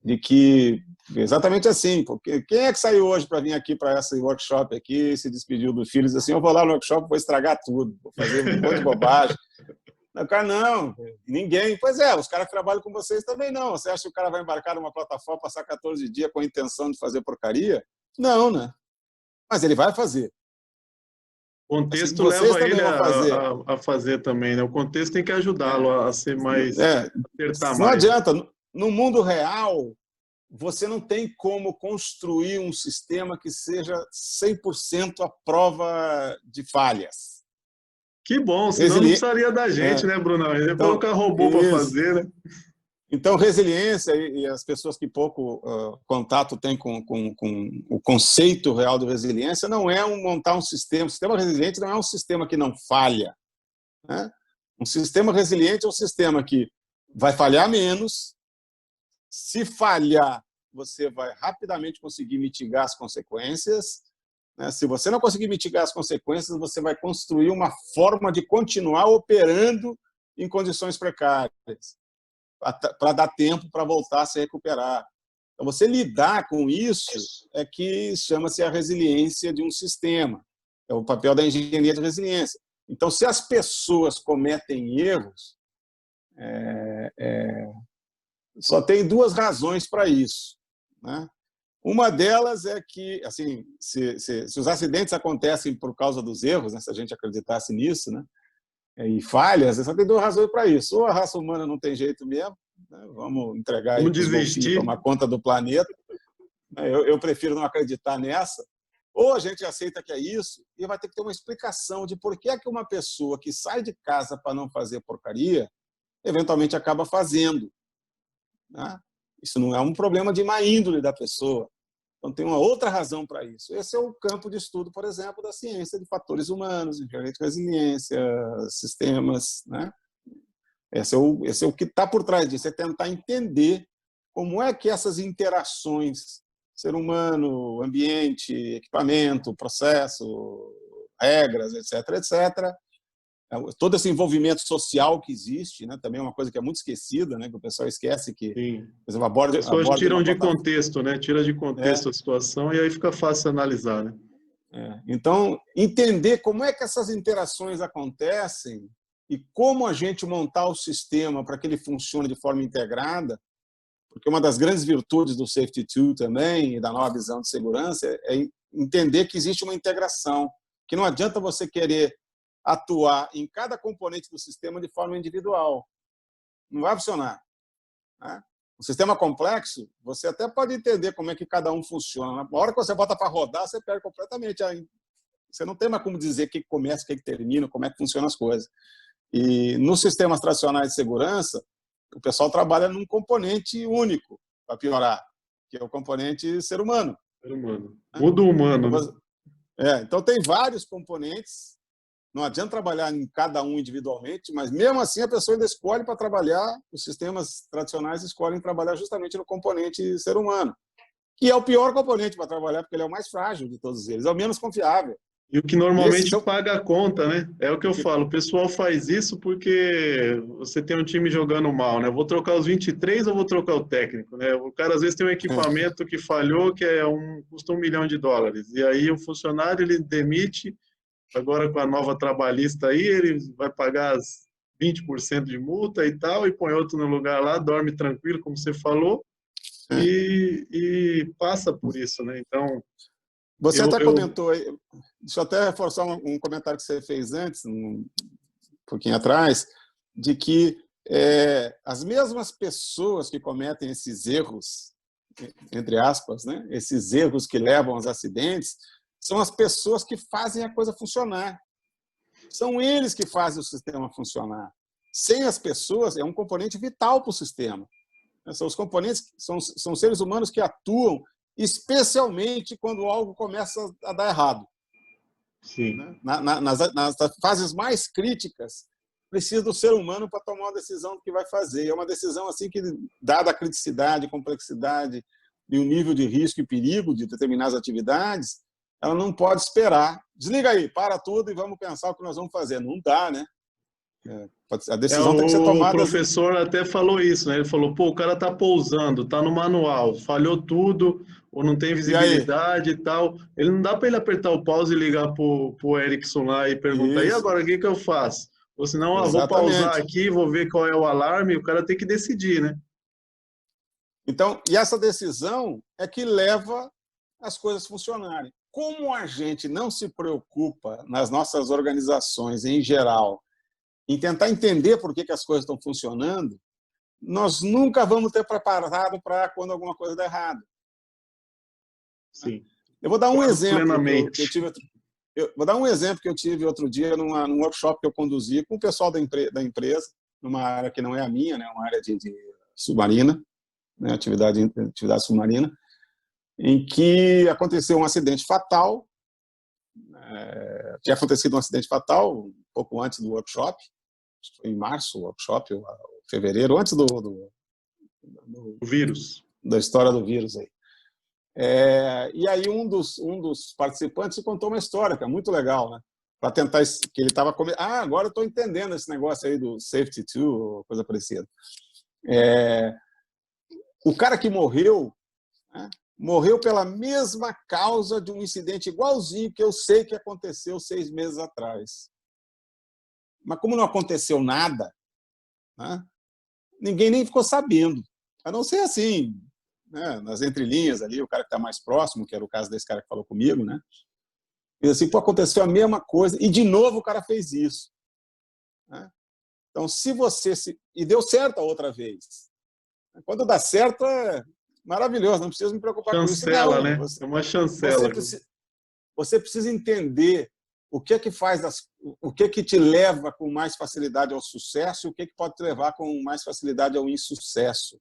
Speaker 3: De que, exatamente assim, porque quem é que saiu hoje para vir aqui para esse workshop aqui, se despediu dos filhos, assim, eu vou lá no workshop, vou estragar tudo, vou fazer um monte de bobagem. O cara, não, ninguém. Pois os caras que trabalham com vocês também não. Você acha que o cara vai embarcar numa plataforma, passar 14 dias com a intenção de fazer porcaria? Não, né? Mas ele vai fazer.
Speaker 2: O contexto leva ele a fazer também, né? O contexto tem que ajudá-lo a ser mais... acertar
Speaker 3: não
Speaker 2: mais.
Speaker 3: adianta. No mundo real, você não tem como construir um sistema que seja 100% à prova de falhas.
Speaker 2: Que bom, senão não precisaria da gente, né, Brunão? Ele então, colocar robô para fazer, né?
Speaker 3: Então, resiliência, e as pessoas que pouco contato têm com o conceito real de resiliência, não é montar um sistema. O sistema resiliente não é um sistema que não falha, né? Um sistema resiliente é um sistema que vai falhar menos. Se falhar, você vai rapidamente conseguir mitigar as consequências. Se você não conseguir mitigar as consequências, você vai construir uma forma de continuar operando em condições precárias, para dar tempo para voltar a se recuperar. Então, você lidar com isso é que chama-se a resiliência de um sistema. É o papel da engenharia de resiliência. Então, se as pessoas cometem erros, só tem 2 razões para isso, né? Uma delas é que, assim, se os acidentes acontecem por causa dos erros, né, se a gente acreditasse nisso, né, e falhas, só tem 2 razões para isso. Ou a raça humana não tem jeito mesmo, né, vamos entregar
Speaker 2: vamos
Speaker 3: para os golfinhos tomar conta do planeta, Eu prefiro não acreditar nessa. Ou a gente aceita que é isso e vai ter que ter uma explicação de por que é que uma pessoa que sai de casa para não fazer porcaria, eventualmente acaba fazendo. Né? Isso não é um problema de má índole da pessoa. Então, tem uma outra razão para isso. Esse é o campo de estudo, por exemplo, da ciência de fatores humanos, engenharia de resiliência, sistemas. Né? Esse é o que está por trás disso, é tentar entender como é que essas interações, ser humano, ambiente, equipamento, processo, regras, etc., todo esse envolvimento social que existe, né, também é uma coisa que é muito esquecida, né, que o pessoal esquece que,
Speaker 2: Sim.
Speaker 3: por exemplo,
Speaker 2: As pessoas tiram de contexto, né? Tira de contexto a situação e aí fica fácil analisar, né?
Speaker 3: Então, entender como é que essas interações acontecem e como a gente montar o sistema para que ele funcione de forma integrada, porque uma das grandes virtudes do Safety 2 também, e da nova visão de segurança, é entender que existe uma integração, que não adianta você querer atuar em cada componente do sistema de forma individual. Não vai funcionar. Né? O sistema complexo, você até pode entender como é que cada um funciona. Na hora que você bota para rodar, você perde completamente. Você não tem mais como dizer o que começa, o que termina, como é que funcionam as coisas. E nos sistemas tradicionais de segurança, o pessoal trabalha num componente único, para piorar, que é o componente ser humano.
Speaker 2: Ser humano. Mudo humano.
Speaker 3: Então, tem vários componentes, não adianta trabalhar em cada um individualmente, mas mesmo assim a pessoa ainda escolhe para trabalhar, os sistemas tradicionais escolhem trabalhar justamente no componente ser humano, que é o pior componente para trabalhar, porque ele é o mais frágil de todos eles, é o menos confiável.
Speaker 2: E o que normalmente paga a conta, né? É o que eu falo, o pessoal faz isso porque você tem um time jogando mal, né? Vou trocar os 23 ou vou trocar o técnico, né? O cara às vezes tem um equipamento que falhou, que custa $1 milhão, e aí o funcionário ele demite, agora com a nova trabalhista aí, ele vai pagar as 20% de multa e tal, e põe outro no lugar lá, dorme tranquilo, como você falou, e passa por isso, né? Então...
Speaker 3: Você até comentou aí, deixa eu até reforçar um comentário que você fez antes, um pouquinho atrás, de que as mesmas pessoas que cometem esses erros, entre aspas, né, esses erros que levam aos acidentes, são as pessoas que fazem a coisa funcionar. São eles que fazem o sistema funcionar. Sem as pessoas, é um componente vital para o sistema. São os componentes, são seres humanos que atuam especialmente quando algo começa a dar errado.
Speaker 2: Sim.
Speaker 3: Nas fases mais críticas, precisa do ser humano para tomar uma decisão do que vai fazer. É uma decisão assim que, dada a criticidade, complexidade e o nível de risco e perigo de determinadas atividades, ela não pode esperar. Desliga aí, para tudo e vamos pensar o que nós vamos fazer. Não dá, né? A decisão tem que ser tomada...
Speaker 2: O professor até falou isso, né? Ele falou, pô, o cara tá pousando, tá no manual, falhou tudo, ou não tem visibilidade e tal. Ele não dá para ele apertar o pause e ligar pro Erickson lá e perguntar, e agora, o que eu faço? Ou senão, vou pausar aqui, vou ver qual é o alarme, o cara tem que decidir, né?
Speaker 3: Então, e essa decisão é que leva as coisas a funcionarem. Como a gente não se preocupa nas nossas organizações em geral em tentar entender por que as coisas estão funcionando, nós nunca vamos ter preparado para quando alguma coisa der errado.
Speaker 2: Sim.
Speaker 3: Eu vou dar um exemplo que eu tive outro dia num workshop que eu conduzi com o pessoal da empresa, numa área que não é a minha, né, uma área de submarina, né, atividade submarina, em que aconteceu um acidente fatal. Tinha acontecido um acidente fatal um pouco antes do workshop, acho que foi em março o workshop, ou fevereiro, antes do
Speaker 2: vírus,
Speaker 3: da história do vírus aí. E aí um dos participantes contou uma história que é muito legal, né? Para tentar que ele estava agora eu estou entendendo esse negócio aí do Safety 2 ou coisa parecida. O cara que morreu, né, morreu pela mesma causa de um incidente igualzinho que eu sei que aconteceu 6 meses atrás. Mas como não aconteceu nada, né, ninguém nem ficou sabendo. A não ser assim, né, nas entrelinhas ali, o cara que está mais próximo, que era o caso desse cara que falou comigo, né, e assim, aconteceu a mesma coisa, e de novo o cara fez isso. Né? Então, se você... E deu certo a outra vez. Quando dá certo, maravilhoso, não preciso me preocupar com isso.
Speaker 2: Chancela,
Speaker 3: Não,
Speaker 2: né? É uma chancela.
Speaker 3: Você precisa entender o que é que o que é que te leva com mais facilidade ao sucesso e o que é que pode te levar com mais facilidade ao insucesso,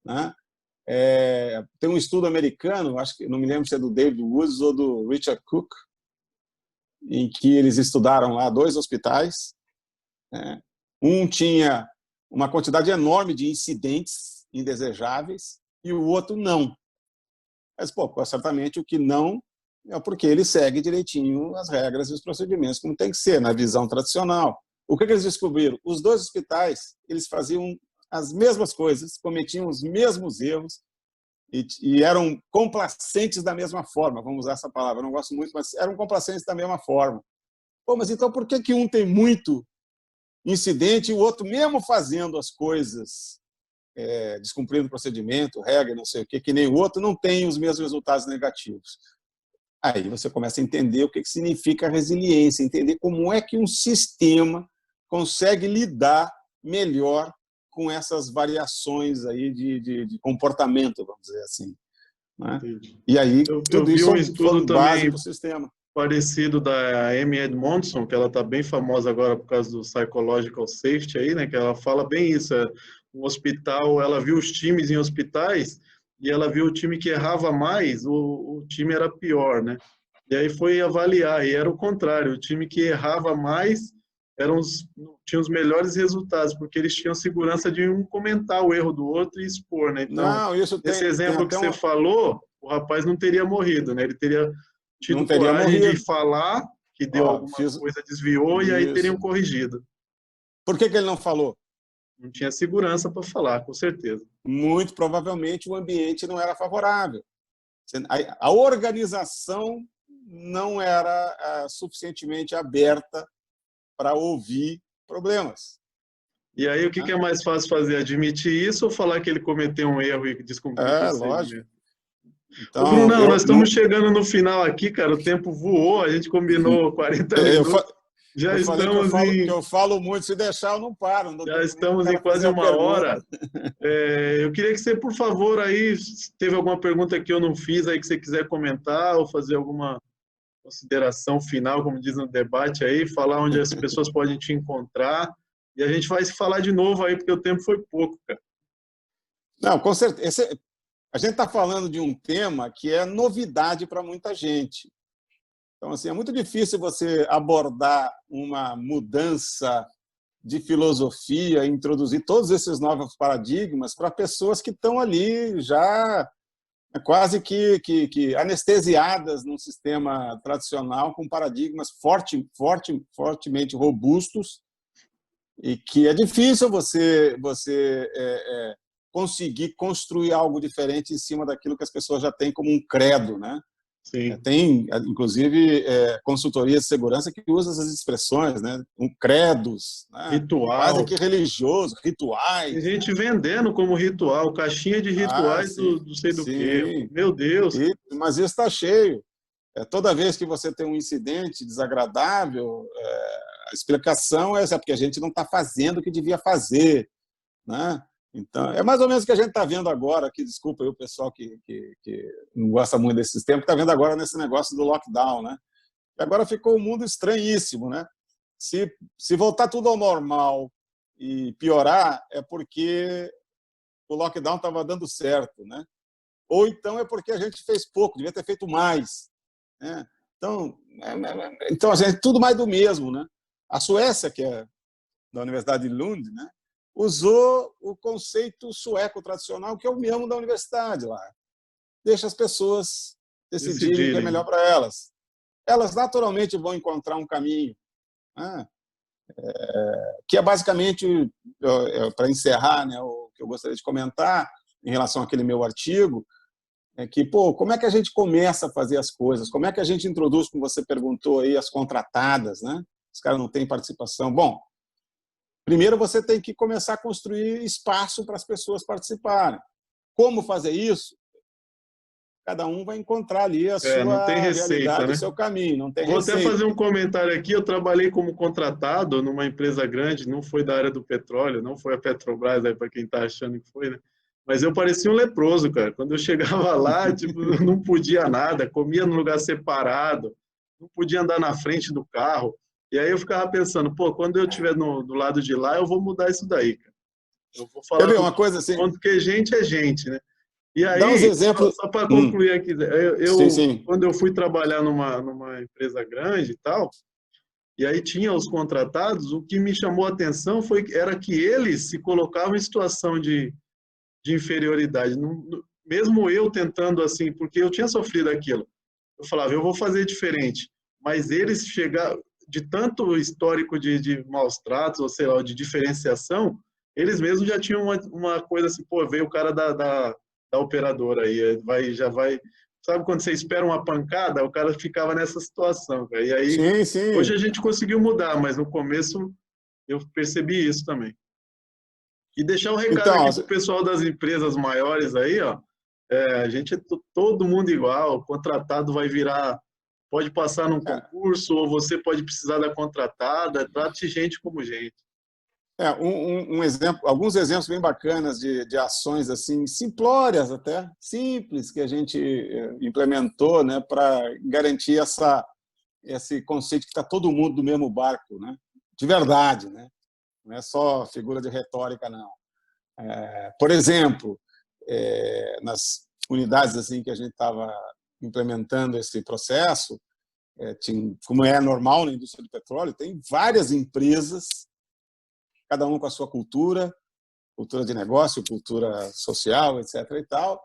Speaker 3: né? Tem um estudo americano, acho que não me lembro se é do David Woods ou do Richard Cook, em que eles estudaram lá 2 hospitais, né? Um tinha uma quantidade enorme de incidentes indesejáveis e o outro não. Mas, certamente o que não é porque ele segue direitinho as regras e os procedimentos como tem que ser, na visão tradicional. O que eles descobriram? Os 2 hospitais, eles faziam as mesmas coisas, cometiam os mesmos erros e eram complacentes da mesma forma, vamos usar essa palavra, eu não gosto muito, mas eram complacentes da mesma forma. Mas então por que um tem muito incidente e o outro, mesmo fazendo as coisas, descumprindo o procedimento, regra, não sei o que nem o outro, não tem os mesmos resultados negativos? Aí você começa a entender o que significa resiliência, entender como é que um sistema consegue lidar melhor com essas variações aí de comportamento, vamos dizer assim, né? E aí, tudo
Speaker 2: vi
Speaker 3: isso
Speaker 2: um estudo
Speaker 3: base
Speaker 2: também
Speaker 3: para o sistema.
Speaker 2: Parecido da Amy Edmondson, que ela está bem famosa agora por causa do Psychological Safety aí, né? Que ela fala bem isso. Um hospital, ela viu os times em hospitais e ela viu o time que errava mais, o time era pior, né? E aí foi avaliar, e era o contrário, o time que errava mais tinha os melhores resultados, porque eles tinham segurança de um comentar o erro do outro e expor, né? Então,
Speaker 3: Não, isso
Speaker 2: esse
Speaker 3: tem
Speaker 2: exemplo que você falou, o rapaz não teria morrido, né? Ele teria tido
Speaker 3: não teria
Speaker 2: coragem
Speaker 3: morrido.
Speaker 2: de falar que deu alguma coisa, desviou, e aí teriam corrigido.
Speaker 3: Por que ele não falou?
Speaker 2: Não tinha segurança para falar, com certeza.
Speaker 3: Muito provavelmente o ambiente não era favorável. A organização não era suficientemente aberta para ouvir problemas.
Speaker 2: E aí, o que é mais fácil fazer? Admitir isso ou falar que ele cometeu um erro e descumprir o procedimento?
Speaker 3: Lógico. Então,
Speaker 2: Ô, Brunão, nós estamos chegando no final aqui, cara. O tempo voou, a gente combinou 40 minutos. Já estamos
Speaker 3: que eu falo muito, se deixar eu não paro.
Speaker 2: Já estamos em quase uma hora. Eu queria que você, por favor, aí, se teve alguma pergunta que eu não fiz aí que você quiser comentar ou fazer alguma consideração final, como diz no debate aí, falar onde as pessoas podem te encontrar. E a gente vai se falar de novo aí, porque o tempo foi pouco, cara.
Speaker 3: Não, com certeza. A gente está falando de um tema que é novidade para muita gente. Então, assim, é muito difícil você abordar uma mudança de filosofia, introduzir todos esses novos paradigmas para pessoas que estão ali já quase que anestesiadas num sistema tradicional com paradigmas fortemente robustos e que é difícil você conseguir construir algo diferente em cima daquilo que as pessoas já têm como um credo, né?
Speaker 2: Sim.
Speaker 3: Tem, inclusive, consultorias de segurança que usam essas expressões, né? Credos, né?
Speaker 2: Ritual.
Speaker 3: Quase que religioso, rituais.
Speaker 2: Tem gente vendendo como ritual, caixinha de rituais do sei do quê. Meu Deus.
Speaker 3: Mas isso está cheio. Toda vez que você tem um incidente desagradável, a explicação é essa, porque a gente não está fazendo o que devia fazer, né? Então, é mais ou menos o que a gente está vendo agora, que desculpa aí o pessoal que não gosta muito desses tempos, está vendo agora nesse negócio do lockdown, né? E agora ficou um mundo estranhíssimo, né? Se voltar tudo ao normal e piorar, é porque o lockdown estava dando certo, né? Ou então é porque a gente fez pouco, devia ter feito mais, né? Então a gente, tudo mais do mesmo, né? A Suécia, que é da Universidade de Lund, né? Usou o conceito sueco tradicional, que é o mesmo da universidade lá. Deixa as pessoas decidirem o que é melhor para elas. Elas naturalmente vão encontrar um caminho, né? Que é basicamente, para encerrar, né, o que eu gostaria de comentar em relação àquele meu artigo, é que, como é que a gente começa a fazer as coisas? Como é que a gente introduz, como você perguntou aí, as contratadas, né? Os caras não têm participação. Bom, primeiro, você tem que começar a construir espaço para as pessoas participarem. Como fazer isso? Cada um vai encontrar ali a sua
Speaker 2: não tem receita,
Speaker 3: realidade,
Speaker 2: né?
Speaker 3: O seu caminho. Não tem
Speaker 2: Vou
Speaker 3: receita.
Speaker 2: até fazer um comentário aqui. Eu trabalhei como contratado numa empresa grande, não foi da área do petróleo, não foi a Petrobras, para quem está achando que foi, né? Mas eu parecia um leproso, cara. Quando eu chegava lá, tipo, eu não podia nada, comia num lugar separado, não podia andar na frente do carro. E aí eu ficava pensando, pô, quando eu estiver do lado de lá, eu vou mudar isso daí, cara. Eu vou
Speaker 3: Quer
Speaker 2: falar
Speaker 3: ver
Speaker 2: do
Speaker 3: uma coisa assim?
Speaker 2: porque gente é gente, né? E
Speaker 3: Dá uns
Speaker 2: aí,
Speaker 3: exemplos.
Speaker 2: só para concluir aqui,
Speaker 3: Sim, sim.
Speaker 2: quando eu fui trabalhar numa empresa grande e tal, e aí tinha os contratados, o que me chamou a atenção era que eles se colocavam em situação de inferioridade. Mesmo eu tentando assim, porque eu tinha sofrido aquilo, eu falava, eu vou fazer diferente. Mas eles chegaram, de tanto histórico de maus tratos, ou sei lá, de diferenciação, eles mesmos já tinham uma coisa assim, pô, veio o cara da operadora aí, já vai. Sabe quando você espera uma pancada? O cara ficava nessa situação, cara. E aí,
Speaker 3: Sim,
Speaker 2: hoje
Speaker 3: sim.
Speaker 2: a gente conseguiu mudar, mas no começo eu percebi isso também. E deixar um recado
Speaker 3: Então,
Speaker 2: aqui para o pessoal das empresas maiores aí, ó. A gente é todo mundo igual, o contratado vai virar, pode passar num concurso, ou você pode precisar da contratada, trate gente como gente.
Speaker 3: um exemplo, alguns exemplos bem bacanas de ações assim simplórias até, simples, que a gente implementou, né, para garantir esse conceito que está todo mundo do mesmo barco, né, de verdade, né, não é só figura de retórica, não. Por exemplo, nas unidades assim que a gente estava implementando esse processo, como é normal na indústria do petróleo, tem várias empresas, cada uma com a sua cultura de negócio, cultura social, etc. e tal,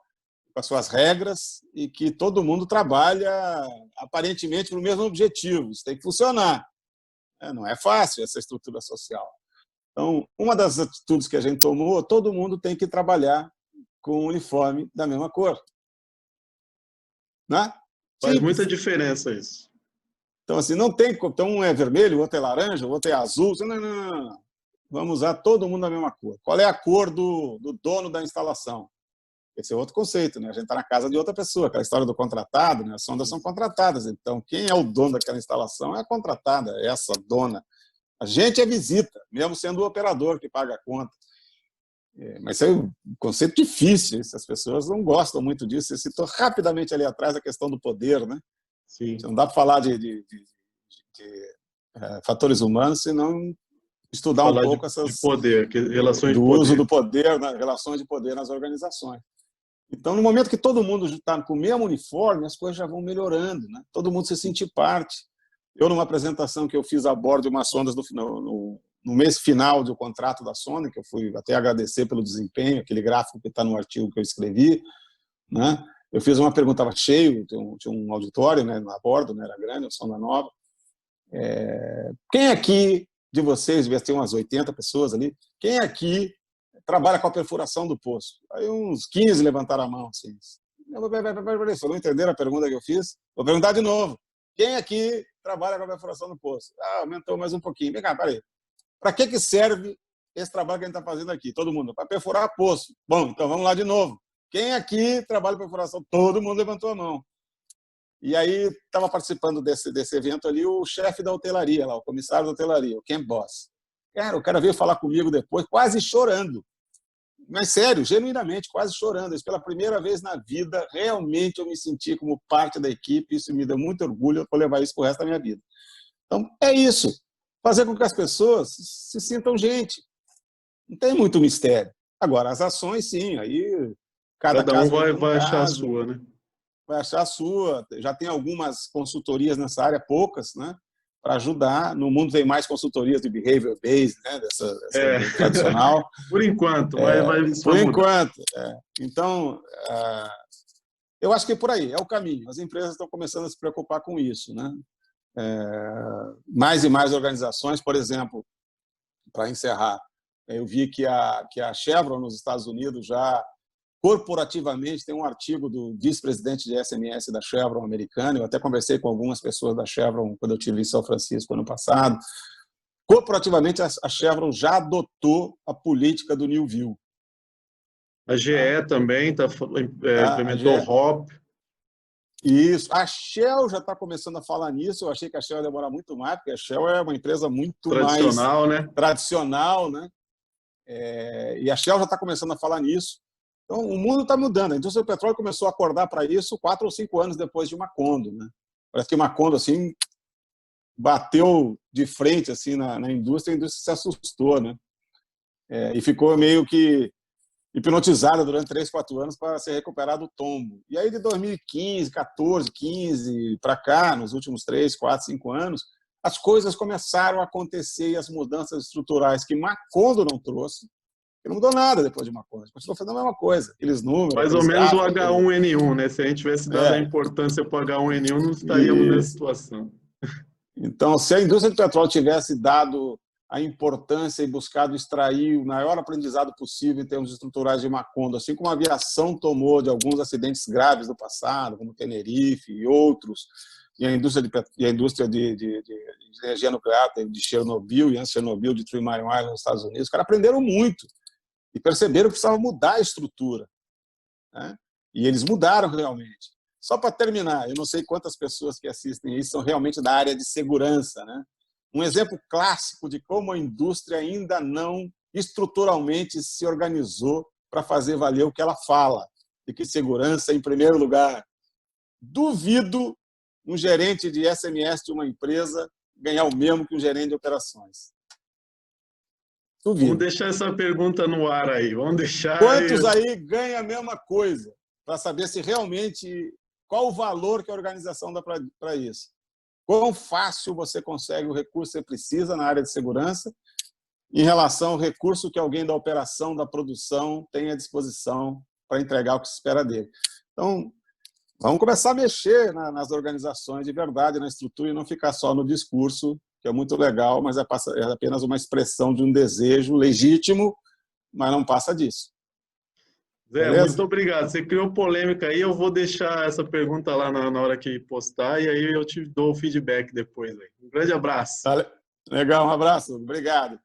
Speaker 3: com as suas regras, e que todo mundo trabalha aparentemente para o mesmo objetivo. Isso tem que funcionar. Não é fácil essa estrutura social. Então, uma das atitudes que a gente tomou, todo mundo tem que trabalhar com um uniforme da mesma cor. Né?
Speaker 2: Faz muita
Speaker 3: Simples.
Speaker 2: diferença isso.
Speaker 3: Então, assim, não tem. Então, um é vermelho, o outro é laranja, o outro é azul. Não. Vamos usar todo mundo da mesma cor. Qual é a cor do dono da instalação? Esse é outro conceito, né? A gente está na casa de outra pessoa, aquela história do contratado, né? As sondas são contratadas. Então, quem é o dono daquela instalação é a contratada, é essa dona. A gente é visita, mesmo sendo o operador que paga a conta. Mas é um conceito difícil, as pessoas não gostam muito disso. Você citou rapidamente ali atrás a questão do poder, né?
Speaker 2: Sim.
Speaker 3: Não dá para falar de fatores humanos se não estudar
Speaker 2: falar
Speaker 3: um pouco
Speaker 2: de poder, relações
Speaker 3: do
Speaker 2: de poder.
Speaker 3: uso do poder, relações de poder nas organizações. Então, no momento que todo mundo está com o mesmo uniforme, as coisas já vão melhorando, né? Todo mundo se sente parte. Eu, numa apresentação que eu fiz a bordo de umas sondas no mês final do contrato da sonda, que eu fui até agradecer pelo desempenho, aquele gráfico que está no artigo que eu escrevi, né? Eu fiz uma pergunta, estava cheio, tinha um auditório, né, a bordo, né, era grande, a sonda nova. Quem aqui de vocês, devia ter umas 80 pessoas ali, quem aqui trabalha com a perfuração do poço? Aí uns 15 levantaram a mão. Assim. Vocês não entenderam a pergunta que eu fiz? Vou perguntar de novo. Quem aqui trabalha com a perfuração do poço? Aumentou mais um pouquinho. Vem cá, peraí. Para que serve esse trabalho que a gente está fazendo aqui? Todo mundo. Para perfurar poço. Bom, então vamos lá de novo. Quem aqui trabalha com perfuração? Todo mundo levantou a mão. E aí estava participando desse evento ali o chefe da hotelaria, lá, o comissário da hotelaria, o Ken Boss. Cara, o cara veio falar comigo depois, quase chorando. Mas sério, genuinamente, quase chorando. Isso, pela primeira vez na vida, realmente eu me senti como parte da equipe. Isso me deu muito orgulho, eu vou levar isso para o resto da minha vida. Então, é isso. Fazer com que as pessoas se sintam gente. Não tem muito mistério. Agora, as ações, sim. Aí, cada
Speaker 2: um
Speaker 3: caso
Speaker 2: vai achar a sua, né?
Speaker 3: Vai achar a sua. Já tem algumas consultorias nessa área, poucas, né? Para ajudar. No mundo tem mais consultorias de behavior based, né? Dessa tradicional.
Speaker 2: Por enquanto,
Speaker 3: por enquanto. Então, eu acho que é por aí, é o caminho. As empresas estão começando a se preocupar com isso, né? Mais e mais organizações, por exemplo, para encerrar, eu vi que a Chevron nos Estados Unidos já corporativamente tem um artigo do vice-presidente de SMS da Chevron americana. Eu até conversei com algumas pessoas da Chevron quando eu estive em São Francisco ano passado. Corporativamente, a Chevron já adotou a política do New View.
Speaker 2: A GE também implementou o HOP.
Speaker 3: Isso. A Shell já está começando a falar nisso. Eu achei que a Shell ia demorar muito mais, porque a Shell é uma empresa muito
Speaker 2: tradicional,
Speaker 3: mais
Speaker 2: né?
Speaker 3: tradicional, né? E a Shell já está começando a falar nisso. Então, o mundo está mudando. A indústria do petróleo começou a acordar para isso 4 ou 5 anos depois de Macondo, né? Parece que Macondo assim, bateu de frente assim, na indústria, a indústria se assustou, né? E ficou meio que hipnotizada durante 3, 4 anos para se recuperar do tombo. E aí, de 2015, 14, 15 para cá, nos últimos 3, 4, 5 anos, as coisas começaram a acontecer e as mudanças estruturais que Macondo não trouxe, que não mudou nada depois de Macondo, continuou fazendo a mesma coisa, aqueles números,
Speaker 2: Mais ou
Speaker 3: aqueles
Speaker 2: menos o
Speaker 3: gráficos.
Speaker 2: H1N1, né? Se a gente tivesse dado a importância para o H1N1, não estaríamos nessa situação.
Speaker 3: Então, se a indústria do petróleo tivesse dado a importância e buscado extrair o maior aprendizado possível em termos estruturais de Macondo, assim como a aviação tomou de alguns acidentes graves do passado, como Tenerife e outros, e a indústria de energia nuclear, de Chernobyl, e antes Chernobyl, de Three Mile Island, nos Estados Unidos, os caras aprenderam muito e perceberam que precisava mudar a estrutura, né? E eles mudaram realmente. Só para terminar, eu não sei quantas pessoas que assistem isso são realmente da área de segurança, né? Um exemplo clássico de como a indústria ainda não estruturalmente se organizou para fazer valer o que ela fala, de que segurança é em primeiro lugar. Duvido um gerente de SMS de uma empresa ganhar o mesmo que um gerente de operações. Duvido.
Speaker 2: Vamos deixar essa pergunta no ar aí. Vamos deixar.
Speaker 3: Quantos aí ganham a mesma coisa? Para saber se realmente qual o valor que a organização dá para isso. Quão fácil você consegue o recurso que você precisa na área de segurança em relação ao recurso que alguém da operação, da produção tem à disposição para entregar o que se espera dele. Então, vamos começar a mexer nas organizações de verdade, na estrutura, e não ficar só no discurso, que é muito legal, mas é apenas uma expressão de um desejo legítimo, mas não passa disso.
Speaker 2: Zé, beleza? Muito obrigado. Você criou polêmica aí, eu vou deixar essa pergunta lá na hora que postar e aí eu te dou o feedback depois. Um grande abraço.
Speaker 3: Legal, um abraço. Obrigado.